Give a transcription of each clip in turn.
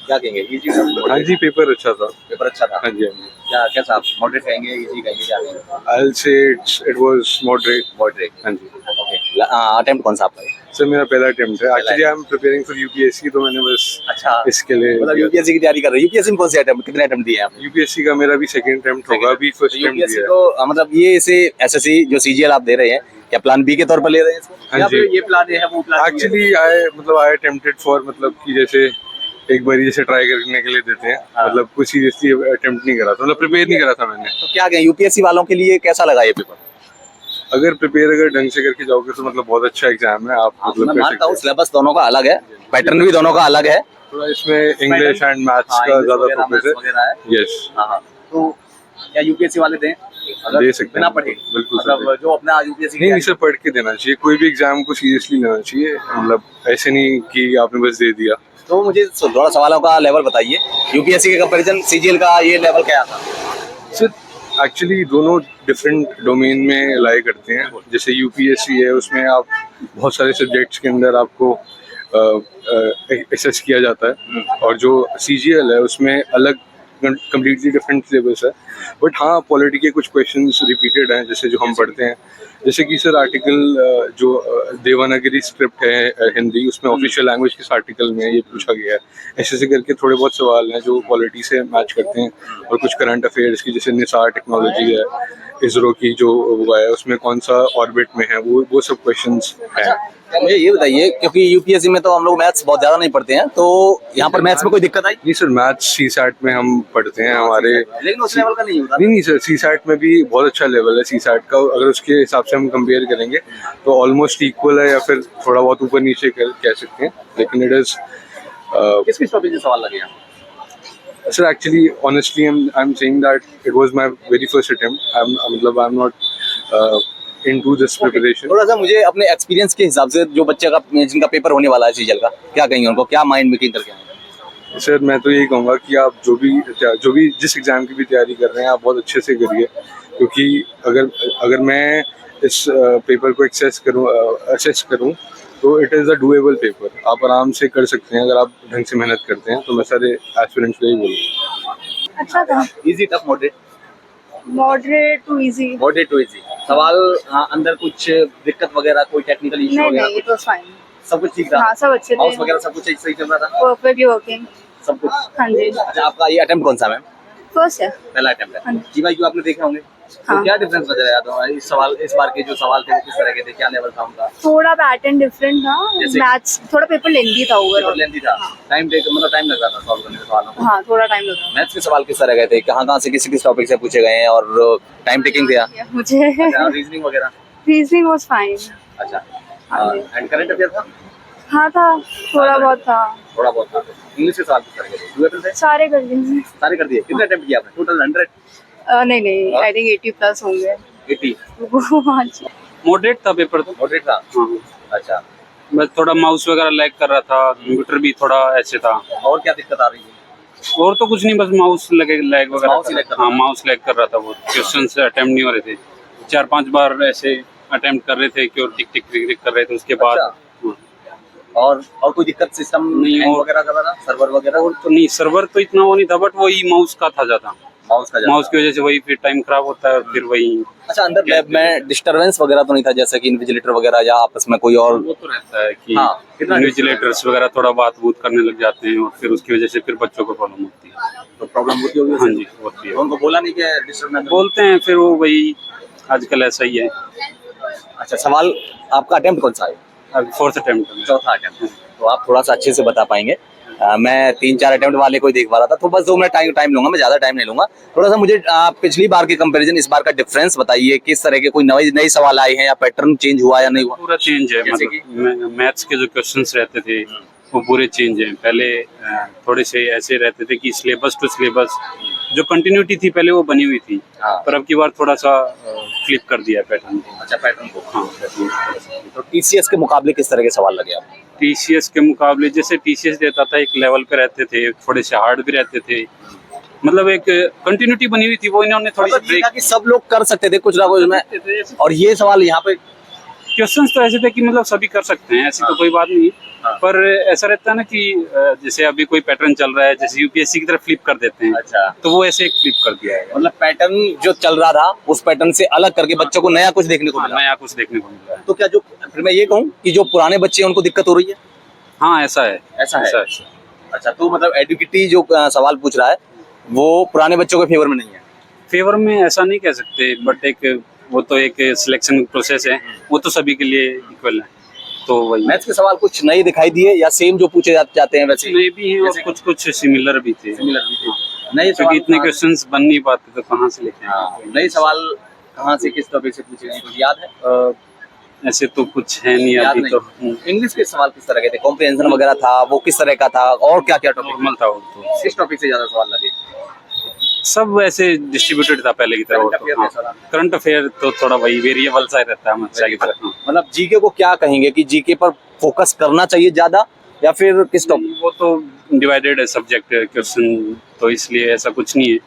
क्या कहेंगे, इजी था? हाँ जी, पेपर अच्छा था। पेपर अच्छा था। हाँ जी, हाँ जी। क्या कैसा आप मॉडरेट कहेंगे, इजी कहेंगे, क्या कहेंगे? I'll say it was moderate। Moderate. हाँ जी। ओके, अटेम्प्ट कौन सा आपका है? सर मेरा पहला अटेम्प्ट है। पहला actually I am preparing for UPSC, तो मैंने बस अच्छा, इसके लिए मतलब यूपीएससी की तैयारी कर रहे हैं। यूपीएससी में कौन से अटेम्प्ट, कितने अटेम्प्ट दिए हैं आपने? यूपीएससी का मेरा भी सेकंड अटेम्प्ट होगा, अभी फर्स्ट अटेम्प्ट यूपीएससी दिया है। को मतलब ये इसे एसएससी जो सीजीएल आप दे रहे हैं, क्या प्लान बी के तौर पर ले रहे हैं इसको? हाँ या जी। फिर ये प्लान ए है, वो प्लान बी है? एक्चुअली आई अटेम्प्टेड फॉर, मतलब कि जैसे एक बार जैसे ट्राई करने के लिए देते हैं, हाँ। मतलब कुछ सीरियसली अटेम्प्ट नहीं करा था, मतलब प्रिपेयर नहीं करा था मैंने। तो क्या कहें, यूपीएससी वालों के लिए कैसा लगा ये पेपर? अगर ढंग से करके जाओगे तो मतलब बहुत अच्छा एग्जाम है। आप मतलब मैं कर मानता हूँ सकते सिलेबस दोनों का अलग है, पैटर्न भी दोनों का अलग है। हैं। थोड़ा इसमें इंग्लिश एंड मैथ्स का ज्यादा फोकस है। यस, हाँ, तो क्या यूपीएससी वाले दें? अगर दे सकते बिना हैं, पढ़े, बिल्कुल मतलब जो अपना यूपीएससी नहीं सर, पढ़ के देना चाहिए। कोई भी एग्जाम को सीरियसली लेना चाहिए, मतलब ऐसे नहीं कि आपने बस दे दिया। तो मुझे थोड़ा सवालों का लेवल बताइए, यूपीएससी के कंपैरिजन सीजीएल का ये लेवल क्या था? सर एक्चुअली दोनों डिफरेंट डोमेन में लाई करते हैं। जैसे यूपीएससी है, उसमें आप बहुत सारे सब्जेक्ट्स के अंदर आपको एसेस किया जाता है, और जो सीजीएल है उसमें अलग कम्प्लीटली डिफरेंट सिलेबस है। बट हाँ, पॉलिटी के कुछ क्वेश्चंस रिपीटेड हैं, जैसे जो हम पढ़ते हैं। जैसे कि सर आर्टिकल जो देवनागरी स्क्रिप्ट है हिंदी, उसमें ऑफिशियल लैंग्वेज किस आर्टिकल में ये पूछा गया है। ऐसे करके थोड़े बहुत सवाल हैं जो पॉलिटी से मैच करते हैं। और कुछ करंट अफेयर्स की, जैसे निसार टेक्नोलॉजी है, इसरो की जो वो है, उसमें कौन सा ऑर्बिट में है, वो सब क्वेश्चंस हैं। मुझे ये बताइए, क्योंकि यूपीएससी में तो हम लोग मैथ्स बहुत ज्यादा नहीं पढ़ते हैं, तो यहाँ पर मैथ्स में कोई दिक्कत आई? नहीं सर, मैथ्स सीसैट में हम पढ़ते हैं हमारे। लेकिन उस लेवल का नहीं होता। नहीं सर, सीसैट में भी बहुत अच्छा लेवल है सीसैट का। अगर उसके हिसाब से हम कंपेयर करेंगे तो ऑलमोस्ट इक्वल है, या फिर थोड़ा बहुत ऊपर नीचे कह सकते हैं। लेकिन इट इज किस किस टॉपिक से सवाल लगे हैं? Sir actually honestly I am saying that it was my very first attempt. मतलब I am not into this preparation. थोड़ा सा मुझे अपने एक्सपीरियंस के हिसाब से, जो बच्चे का जिनका पेपर होने वाला है सीजीएल का, क्या कहेंगे उनको, क्या माइंड मेकिंग करके आए? सर मैं तो यही कहूँगा कि आप जो भी जिस एग्ज़ाम की भी तैयारी कर रहे हैं, आप बहुत अच्छे से करिए। क्योंकि अगर मैं इस पेपर को असेस करूँ तो it is a doable paper. आप आराम से कर सकते हैं अगर आप ढंग से मेहनत करते हैं। तो मैं सारे एस्पिरेंट्स को यही बोलूँगा। अच्छा था। Easy, tough, moderate? Moderate to easy. Moderate to easy. सवाल अंदर कुछ दिक्कत वगैरह, कोई टेक्निकल इशू नहीं वगैरह? नहीं, it was fine। सब कुछ ठीक था? हाँ, सब अच्छे थे। माउस वगैरह सब कुछ सही चल रहा था? Perfectly working. सब कुछ? हाँ जी। अच्छा, आपका ये अटेम्प्ट कौन सा मैम? फर्स्ट है। पहला अटेम्प्ट है। हाँ। जीवाईक्यू आपने देखे होंगे, तो हाँ। क्या डिफरेंस नजर आया था इस बार के जो सवाल थे वो किस तरह के थे, क्या लेवल था उनका? थोड़ा पैटर्न डिफरेंट था। जैसे? मैथ्स थोड़ा पेपर लेंथी था पेपर ओवरऑल। लेंथी था, टाइम लग रहा था सॉल्व करने में सवालों को? हाँ, थोड़ा टाइम लगा मैथ्स के सवाल किस तरह गए थे, कहाँ से किस टॉपिक से पूछे गए हैं, और टाइम टेकिंग था? मुझे। रीजनिंग वगैरह? Reasoning was fine. अच्छा, हाँ जी। एंड करंट अफेयर था? हाँ था, थोड़ा बहुत था। थोड़ा बहुत था। इंग्लिश के सवाल किस तरह के थे, डूएबल थे? सारे कर लिए। सारे कर दिए? कितने अटेम्प्ट किया आपने टोटल? 100? नहीं, आई थिंक 80 प्लस होंगे। 80? हाँ जी। मॉडरेट था पेपर तो। मॉडरेट था? हाँ, अच्छा, बस थोड़ा माउस वगैरह लैग कर रहा था, कंप्यूटर भी थोड़ा ऐसे था। और क्या दिक्कत आ रही है? और तो कुछ नहीं, बस माउस लैग वगैरह माउस ही लैग कर रहा हाँ, था। माउस लैग कर रहा था। वो क्वेश्चन अटेम्प्ट नहीं हो रहे थे। 4-5 बार ऐसे अटेम्प्ट कर रहे थे कि और टिक टिक टिक टिक कर रहे थे, उसके बाद अच्छा। और कोई दिक्कत सिस्टम नहीं, हैंग और- वगैरह कर रहा था, सर्वर वगैरह? और तो नहीं, सर्वर तो इतना वो नहीं था, बट वही माउस का था ज्यादा। माउस की वजह से वही फिर टाइम खराब होता है, और फिर वही अच्छा, अंदर लैब में डिस्टरबेंस वगैरह तो नहीं था, जैसे कि इन्विजिलेटर वगैरह या आपस में कोई और? वो तो रहता है कि हाँ, कितना इन्विजिलेटर्स वगैरह थोड़ा बात बूत करने लग जाते हैं, और फिर उसकी वजह से फिर बच्चों को प्रॉब्लम होती है। तो प्रॉब्लम होती होगी? हाँ जी, होती है। उनको बोला नहीं कि डिस्टर्ब? बोलते हैं, फिर वो वही आजकल ऐसा ही है। अच्छा, सवाल आपका अटेम्प्ट कौन सा है? अब 4th अटेम्प्ट। चौथा अटेम्प्ट। तो आप थोड़ा सा अच्छे से बता पाएंगे। मैं 3-4 अटेम्प्ट वाले को ही देख पा रहा था, तो बस 2 मिनट टाइम लूंगा, मैं ज्यादा टाइम नहीं लूंगा। थोड़ा सा मुझे पिछली बार के कंपैरिजन इस बार का डिफरेंस बताइए, किस तरह के कोई नई सवाल आए हैं, या पैटर्न चेंज हुआ या नहीं हुआ? पूरा चेंज है। जैसे मतलब मैथ्स के जो क्वेश्चंस रहते थे वो पूरे चेंज हैं। पहले थोड़े से ऐसे रहते थे कि सिलेबस टू सिलेबस जो कंटिन्यूटी थी पहले वो बनी हुई थी, हाँ। पर अब की बार थोड़ा सा फ्लिप कर दिया पैटर्न को। अच्छा, पैटर्न को। हाँ, तो टीसीएस के मुकाबले किस तरह के सवाल लगे आपको? टीसीएस के मुकाबले जैसे टीसीएस देता था एक लेवल पे रहते थे, थोड़े से हार्ड भी रहते थे, मतलब एक कंटिन्यूटी बनी हुई थी, वो इन्होंने थोड़ी सी मतलब ये ब्रेक था कि सब लोग कर सकते थे कुछ ना कुछ में, और ये सवाल यहाँ पे क्वेश्चंस तो ऐसे थे कि मतलब सभी कर सकते हैं, ऐसी तो कोई बात नहीं। पर ऐसा रहता है ना कि जैसे अभी कोई पैटर्न चल रहा है, जैसे यूपीएससी की तरफ फ्लिप कर देते हैं, अच्छा, तो वो ऐसे एक फ्लिप कर दिया है। मतलब पैटर्न जो चल रहा था उस पैटर्न से अलग करके बच्चों को नया कुछ देखने को हाँ, मिला। नया कुछ देखने को मिल रहा है। तो क्या जो फिर मैं ये कहूँ कि जो पुराने बच्चे हैं उनको दिक्कत हो रही है? हाँ, ऐसा है। ऐसा है। अच्छा, तो मतलब एडुकेटी जो सवाल पूछ रहा है वो पुराने बच्चों के फेवर में नहीं है। फेवर में ऐसा नहीं कह सकते, बट एक वो तो एक सिलेक्शन प्रोसेस है, वो तो सभी के लिए इक्वल है, तो वही मैथ्स के सवाल कुछ नए दिखाई दिए या सेम जो पूछे जाते हैं वैसे नए भी हैं और कुछ कुछ सिमिलर भी थे। नए क्योंकि इतने क्वेश्चंस बन नहीं पाते तो कहाँ से लेके आएंगे? नए सवाल कहाँ से किस टॉपिक से पूछे गए कुछ याद है? ऐसे तो कुछ है नहीं याद अभी तो। नहीं। इंग्लिश के सवाल किस तरह के थे? कॉम्प्रिहेंशन वगैरह था, वो किस तरह का था और क्या क्या टॉपिक? नॉर्मल था वो तो। किस टॉपिक से ज्यादा सवाल लगे? सब ऐसे डिस्ट्रीब्यूटेड था पहले की तरह। Current affair कैसा था? करंट अफेयर तो थोड़ा वही वेरिएबल सा ही रहता है हमेशा की तरह। मतलब जीके को क्या कहेंगे कि जीके पर फोकस करना चाहिए ज्यादा या फिर किस टॉपिक? वो तो डिवाइडेड है सब्जेक्ट क्वेश्चन, तो इसलिए ऐसा कुछ नहीं है,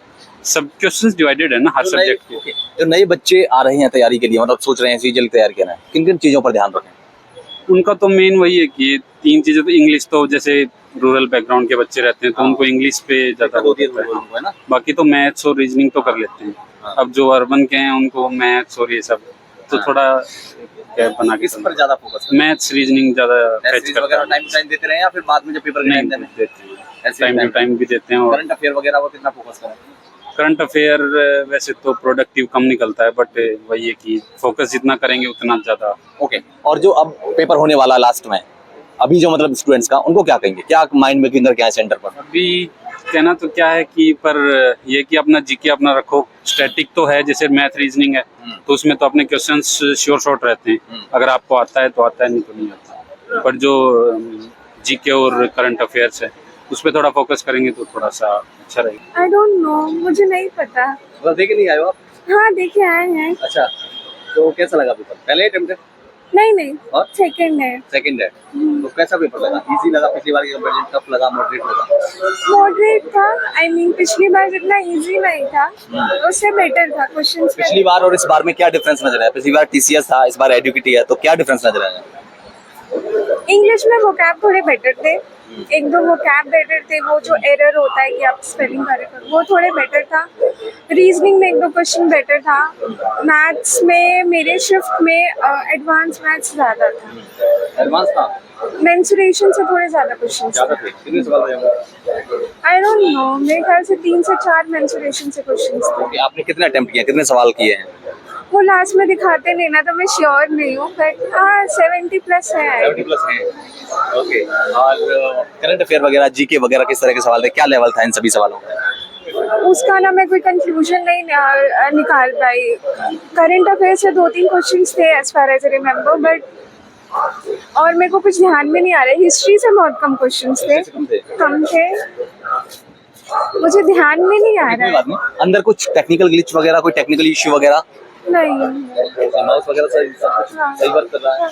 सब क्वेश्चंस डिवाइडेड है ना हर सब्जेक्ट के। जो नए बच्चे आ रहे हैं तैयारी के लिए, मतलब सोच रहे हैं सीजीएल तैयार करना है, किन किन चीजों पर ध्यान रखें? उनका तो मेन वही है कि तीन चीजें, तो इंग्लिश तो जैसे रूरल बैकग्राउंड के बच्चे रहते हैं तो उनको इंग्लिश पे ज्यादा होती है होता है। है ना? बाकी तो मैथ्स और रीजनिंग तो कर लेते हैं। अब जो अर्बन के हैं उनको मैथ्स और ये सब तो थोड़ा क्या बना के किस पर ज्यादा फोकस? मैथ्स रीजनिंग ज्यादा फेच करता वगैरह है। टाइम टू टाइम देते रहे या फिर बाद में जब पेपर नहीं देते हैं? देते हैं, ऐसे टाइम टू टाइम भी देते हैं। और करंट अफेयर वगैरह वो कितना फोकस करें? करंट अफेयर वैसे तो प्रोडक्टिव कम निकलता है, बट वही है कि फोकस जितना करेंगे उतना ज्यादा। ओके, और जो अब पेपर होने वाला लास्ट में, अभी जो मतलब स्टूडेंट्स का, उनको क्या कहेंगे? क्या माइंड में किधर क्या है सेंटर पर? अभी कहना तो क्या है कि पर ये कि अपना जीके अपना रखो, स्टैटिक तो है जैसे मैथ रीजनिंग है तो उसमें तो अपने क्वेश्चंस श्योर शॉर्ट रहते हैं, अगर आपको आता है तो आता है, नहीं तो नहीं आता। पर जो जीके और करंट अफेयर्स है उस पर थोड़ा फोकस करेंगे तो थोड़ा सा अच्छा रहेगा। आई डोंट नो, मुझे नहीं पता। मतलब देखे नहीं आए हो आप? हाँ, देखे आए हैं। अच्छा, तो कैसा लगा पेपर? पहले अटेम्प्ट है? नहीं, और? सेकंड है। सेकंड है, तो कैसा पेपर लगा? इजी लगा पिछली बार के कंपैरिजन? टफ लगा? मॉडरेट लगा? मॉडरेट था। आई मीन पिछली बार जितना इजी नहीं था, उससे बेटर था क्वेश्चंस। पिछली बार और इस बार में क्या डिफरेंस नजर आया? पिछली बार टीसीएस था, इस बार एडुकेटी है, तो क्या डिफरेंस नजर आया? इंग्लिश में वोकैब थोड़े बेटर थे, एक दो वोकैब बेटर थे। वो जो एरर होता है कि आप स्पेलिंग करेक्ट करो, वो थोड़े बेटर था। रीजनिंग में एक दो क्वेश्चन बेटर था। मैथ्स में मेरे शिफ्ट में एडवांस मैथ्स ज़्यादा था। एडवांस था? मेंसुरेशन से थोड़े ज़्यादा क्वेश्चन ज्यादा थे? कितने सवाल रहे होंगे? आई डोंट नो, मेरे ख्याल से 3 से 4 मेंसुरेशन से क्वेश्चन थे। ओके, आपने कितने अटेम्प्ट किए, कितने सवाल किए हैं? वो लास्ट में दिखाते नहीं ना, तो मैं श्योर नहीं हूँ, बट हाँ 70 प्लस है। 70 प्लस है। ओके, और करंट अफेयर वगैरह, जीके वगैरह किस तरह के सवाल थे? क्या लेवल था इन सभी सवालों का? उसका ना मैं कोई कंफ्यूजन नहीं निकाल पाई। करंट अफेयर से 2-3 क्वेश्चंस थे as far as I remember, but और मेरे को कुछ ध्यान में नहीं आ रहा है। हिस्ट्री से बहुत कम क्वेश्चंस थे, कम थे, मुझे ध्यान में नहीं आ रहा है। अंदर कुछ टेक्निकल ग्लिच वगैरह, कोई टेक्निकल इश्यू वगैरह? नहीं। माउस वगैरह सही वर्क कर रहा है?